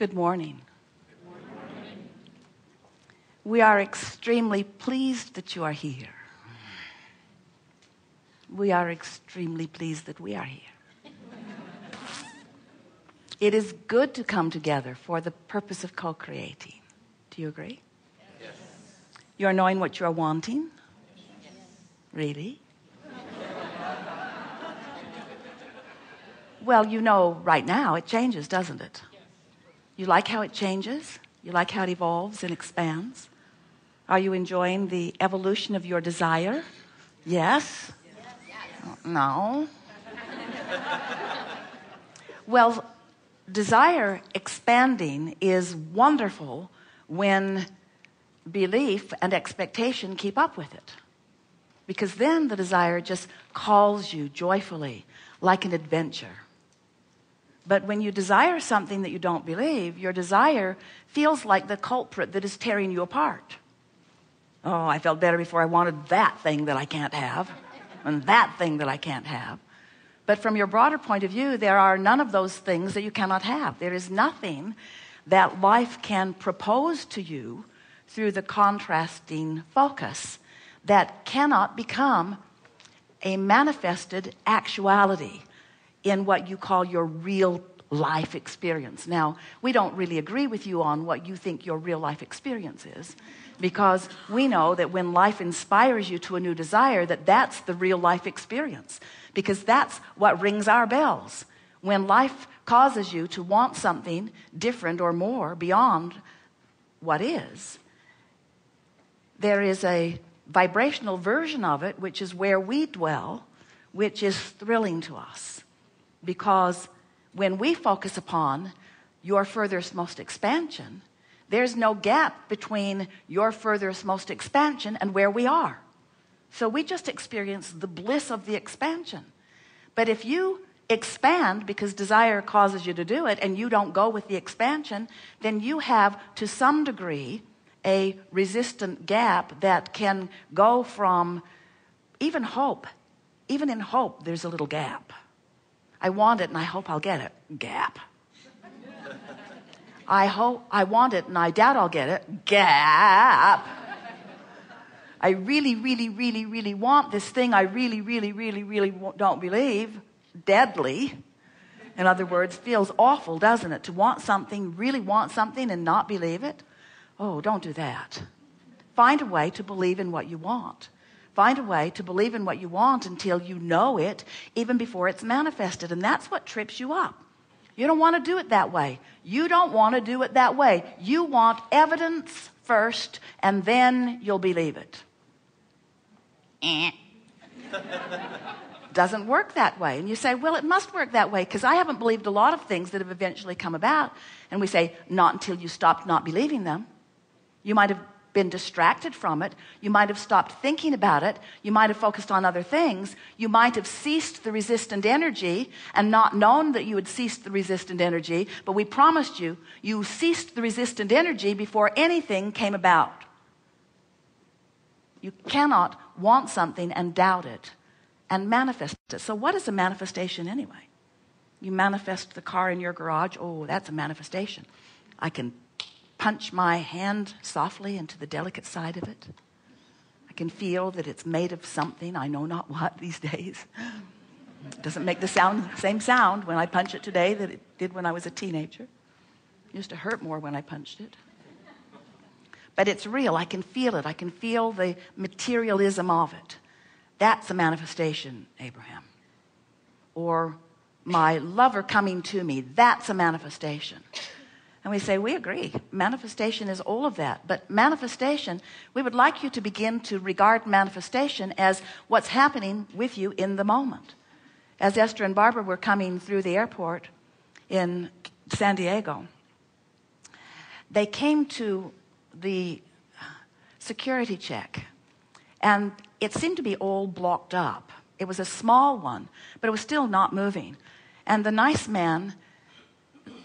Good morning. We are extremely pleased that you are here. We are extremely pleased that we are here. It is good to come together for the purpose of co-creating. Do you agree? Yes. You are knowing what you are wanting? Yes. Really? Well, you know right now it changes, doesn't it? You like how it changes? You like how it evolves and expands? Are you enjoying the evolution of your desire? Yes? No? Well, desire expanding is wonderful when belief and expectation keep up with it. Because then the desire just calls you joyfully, like an adventure. But when you desire something that you don't believe, your desire feels like the culprit that is tearing you apart. Oh, I felt better before I wanted that thing that I can't have, and that thing that I can't have. But from your broader point of view, there are none of those things that you cannot have. There is nothing that life can propose to you through the contrasting focus that cannot become a manifested actuality in what you call your real life experience. Now, we don't really agree with you on what you think your real life experience is, because we know that when life inspires you to a new desire, that's the real life experience, because that's what rings our bells. When life causes you to want something different or more beyond what is, there is a vibrational version of it, which is where we dwell, which is thrilling to us. Because when we focus upon your furthest most expansion, there's no gap between your furthest most expansion and where we are. So we just experience the bliss of the expansion. But if you expand because desire causes you to do it and you don't go with the expansion, then you have to some degree a resistant gap that can go from even hope. Even in hope, there's a little gap. I want it and I hope I'll get it. Gap. I want it and I doubt I'll get it. Gap. I really, really, really, really want this thing I really, really, really, really don't believe. Deadly. In other words, feels awful, doesn't it? To want something, really want something and not believe it. Oh, don't do that. Find a way to believe in what you want. Find a way to believe in what you want until you know it, even before it's manifested. And that's what trips you up. You don't want to do it that way. You don't want to do it that way. You want evidence first, and then you'll believe it. Doesn't work that way. And you say, well, it must work that way, because I haven't believed a lot of things that have eventually come about. And we say, not until you stopped not believing them. You might have been distracted from it. You might have stopped thinking about it. You might have focused on other things. You might have ceased the resistant energy and not known that you had ceased the resistant energy, but we promised you, you ceased the resistant energy before anything came about. You cannot want something and doubt it and manifest it. So what is a manifestation anyway? You manifest the car in your garage. Oh, that's a manifestation. I can punch my hand softly into the delicate side of it. I can feel that it's made of something, I know not what these days. It doesn't make the same sound when I punch it today that it did when I was a teenager. It used to hurt more when I punched it. But it's real. I can feel it. I can feel the materialism of it. That's a manifestation, Abraham. Or my lover coming to me, that's a manifestation. And we say, we agree. Manifestation is all of that. But manifestation, we would like you to begin to regard manifestation as what's happening with you in the moment. As Esther and Barbara were coming through the airport in San Diego, they came to the security check. And it seemed to be all blocked up. It was a small one, but it was still not moving. And the nice man,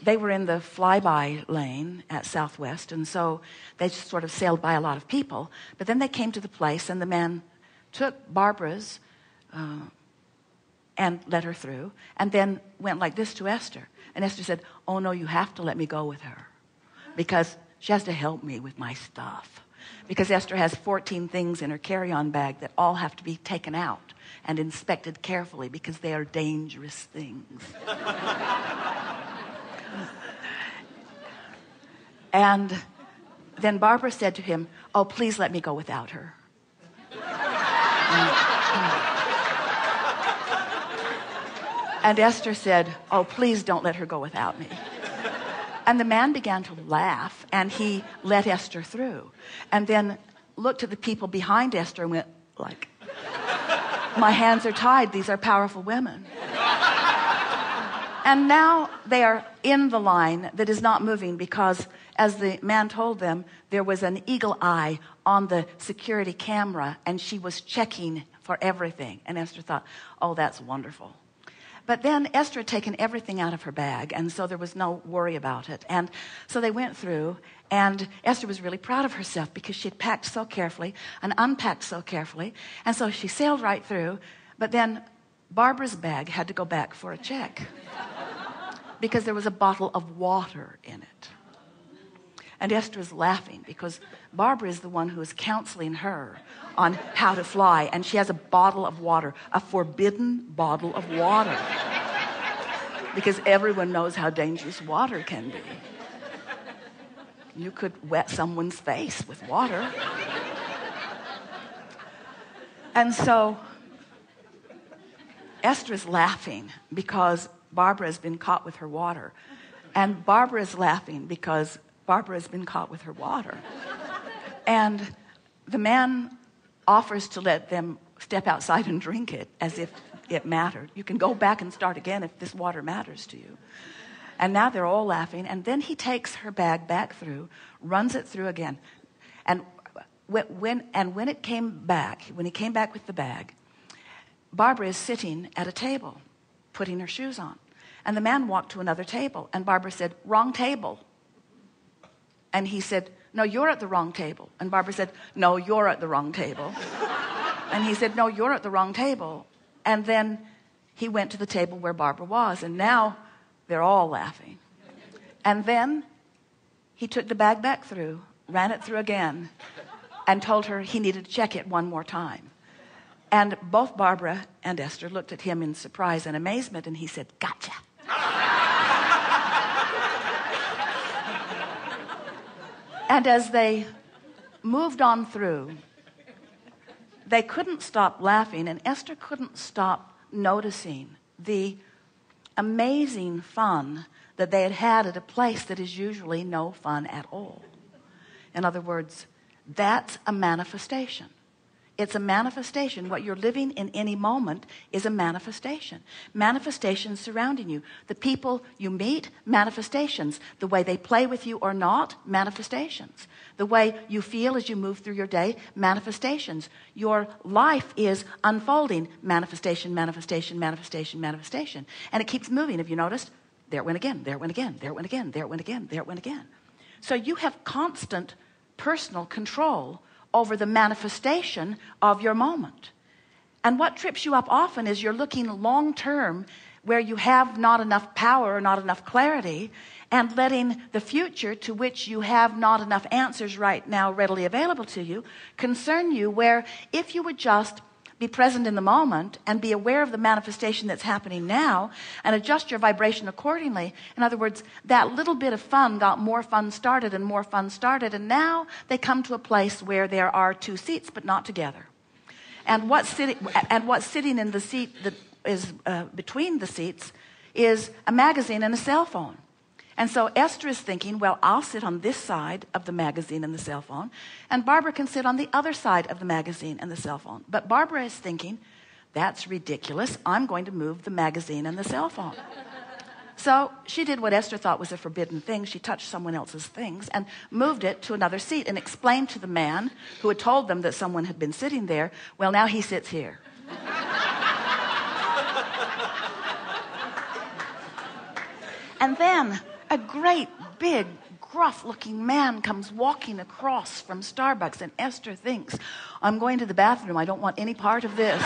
they were in the flyby lane at Southwest, and so they just sort of sailed by a lot of people. But then they came to the place, and the man took Barbara's and let her through, and then went like this to Esther. And Esther said, oh no, you have to let me go with her, because she has to help me with my stuff. Because Esther has 14 things in her carry-on bag that all have to be taken out and inspected carefully, because they are dangerous things. And then Barbara said to him, oh, please let me go without her. And Esther said, oh, please don't let her go without me. And the man began to laugh, and he let Esther through. And then looked at the people behind Esther and went like, my hands are tied. These are powerful women. And now they are in the line that is not moving, because as the man told them, there was an eagle eye on the security camera, and she was checking for everything. And Esther thought, oh, that's wonderful. But then Esther had taken everything out of her bag, and so there was no worry about it. And so they went through, and Esther was really proud of herself, because she had packed so carefully and unpacked so carefully. And so she sailed right through. But then Barbara's bag had to go back for a check, because there was a bottle of water in it. And Esther is laughing, because Barbara is the one who is counseling her on how to fly, and she has a bottle of water, a forbidden bottle of water, because everyone knows how dangerous water can be. You could wet someone's face with water. And so Esther is laughing because Barbara has been caught with her water, and Barbara is laughing because Barbara has been caught with her water. And the man offers to let them step outside and drink it, as if it mattered. You can go back and start again if this water matters to you. And now they're all laughing. And then he takes her bag back through, runs it through again. And when he came back with the bag, Barbara is sitting at a table, putting her shoes on. And the man walked to another table, and Barbara said, wrong table. And he said, no, you're at the wrong table. And Barbara said, no, you're at the wrong table. And he said, no, you're at the wrong table. And then he went to the table where Barbara was, and now they're all laughing. And then he took the bag back through, ran it through again, and told her he needed to check it one more time. And both Barbara and Esther looked at him in surprise and amazement, and he said, gotcha. And as they moved on through, they couldn't stop laughing, and Esther couldn't stop noticing the amazing fun that they had had at a place that is usually no fun at all. In other words, that's a manifestation. It's a manifestation. What you're living in any moment is a manifestation. Manifestations surrounding you. The people you meet, manifestations. The way they play with you or not, manifestations. The way you feel as you move through your day, manifestations. Your life is unfolding, manifestation, manifestation, manifestation, manifestation. And it keeps moving. Have you noticed? There it went again, there it went again, there it went again, there it went again, there it went again. So you have constant personal control over the manifestation of your moment. And what trips you up often is you're looking long term, where you have not enough power or not enough clarity, and letting the future, to which you have not enough answers right now readily available to you, concern you, where if you would just be present in the moment and be aware of the manifestation that's happening now and adjust your vibration accordingly. In other words, that little bit of fun got more fun started, and more fun started, and now they come to a place where there are two seats but not together. And what's sitting in the seat that is between the seats is a magazine and a cell phone. And so Esther is thinking, well, I'll sit on this side of the magazine and the cell phone, and Barbara can sit on the other side of the magazine and the cell phone. But Barbara is thinking, that's ridiculous. I'm going to move the magazine and the cell phone. So she did what Esther thought was a forbidden thing. She touched someone else's things and moved it to another seat, and explained to the man who had told them that someone had been sitting there, well, now he sits here. And then a great, big, gruff-looking man comes walking across from Starbucks, and Esther thinks, I'm going to the bathroom. I don't want any part of this.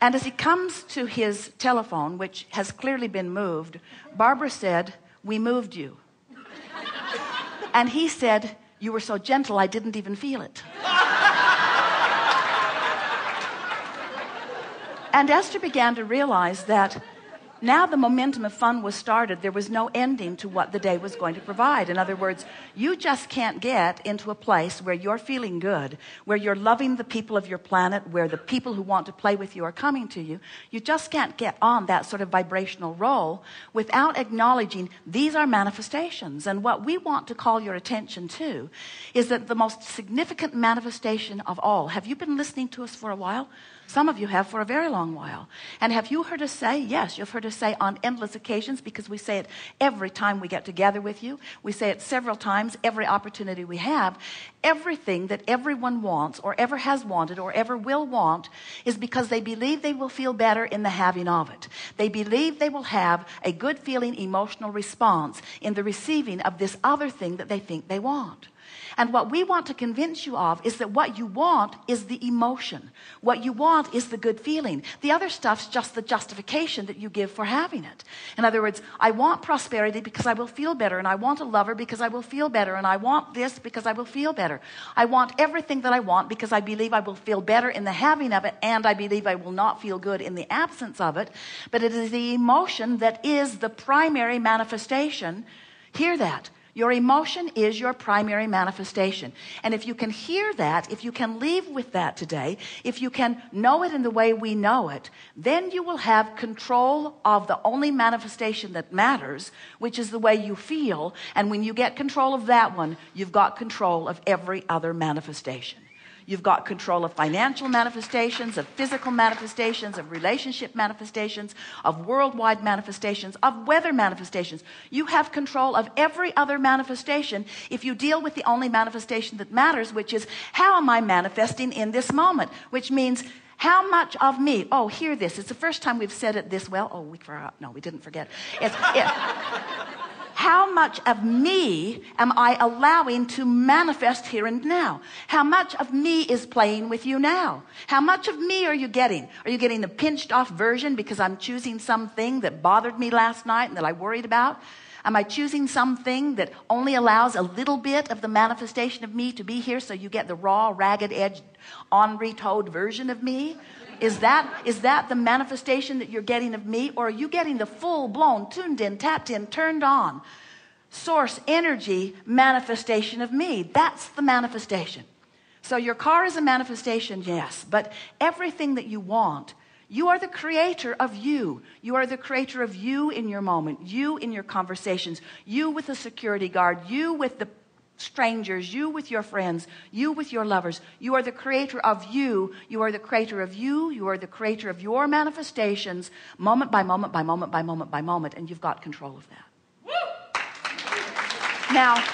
And as he comes to his telephone, which has clearly been moved, Barbara said, "We moved you." And he said, "You were so gentle, I didn't even feel it." And Esther began to realize that now the momentum of fun was started. There was no ending to what the day was going to provide. In other words, you just can't get into a place where you're feeling good, where you're loving the people of your planet, where the people who want to play with you are coming to you. You just can't get on that sort of vibrational roll without acknowledging these are manifestations. And what we want to call your attention to is that the most significant manifestation of all. Have you been listening to us for a while? Some of you have for a very long while. And have you heard us say? Yes, you've heard us say on endless occasions, because we say it every time we get together with you. We say it several times every opportunity we have. Everything that everyone wants or ever has wanted or ever will want is because they believe they will feel better in the having of it. They believe they will have a good feeling emotional response in the receiving of this other thing that they think they want. And what we want to convince you of is that what you want is the emotion. What you want is the good feeling. The other stuff's just the justification that you give for having it. In other words, I want prosperity because I will feel better, and I want a lover because I will feel better, and I want this because I will feel better. I want everything that I want because I believe I will feel better in the having of it, and I believe I will not feel good in the absence of it. But it is the emotion that is the primary manifestation. Hear that. Your emotion is your primary manifestation. And if you can hear that, if you can leave with that today, if you can know it in the way we know it, then you will have control of the only manifestation that matters, which is the way you feel. And when you get control of that one, you've got control of every other manifestation. You've got control of financial manifestations, of physical manifestations, of relationship manifestations, of worldwide manifestations, of weather manifestations. You have control of every other manifestation if you deal with the only manifestation that matters, which is, how am I manifesting in this moment? Which means, how much of me? Oh, hear this. It's the first time we've said it this well. Oh, we forgot. No, we didn't forget. How much of me am I allowing to manifest here and now? How much of me is playing with you now? How much of me are you getting? Are you getting the pinched off version because I'm choosing something that bothered me last night and that I worried about? Am I choosing something that only allows a little bit of the manifestation of me to be here, so you get the raw, ragged edged, Henri-toed version of me? Is that the manifestation that you're getting of me? Or are you getting the full-blown, tuned in, tapped in, turned on, source energy manifestation of me? That's the manifestation. So your car is a manifestation, yes. But everything that you want, you are the creator of you. You are the creator of you in your moment, you in your conversations, you with the security guard, you with the strangers, you with your friends, you with your lovers. You are the creator of you. You are the creator of you. You are the creator of your manifestations, moment by moment by moment by moment by moment, and you've got control of that. Now,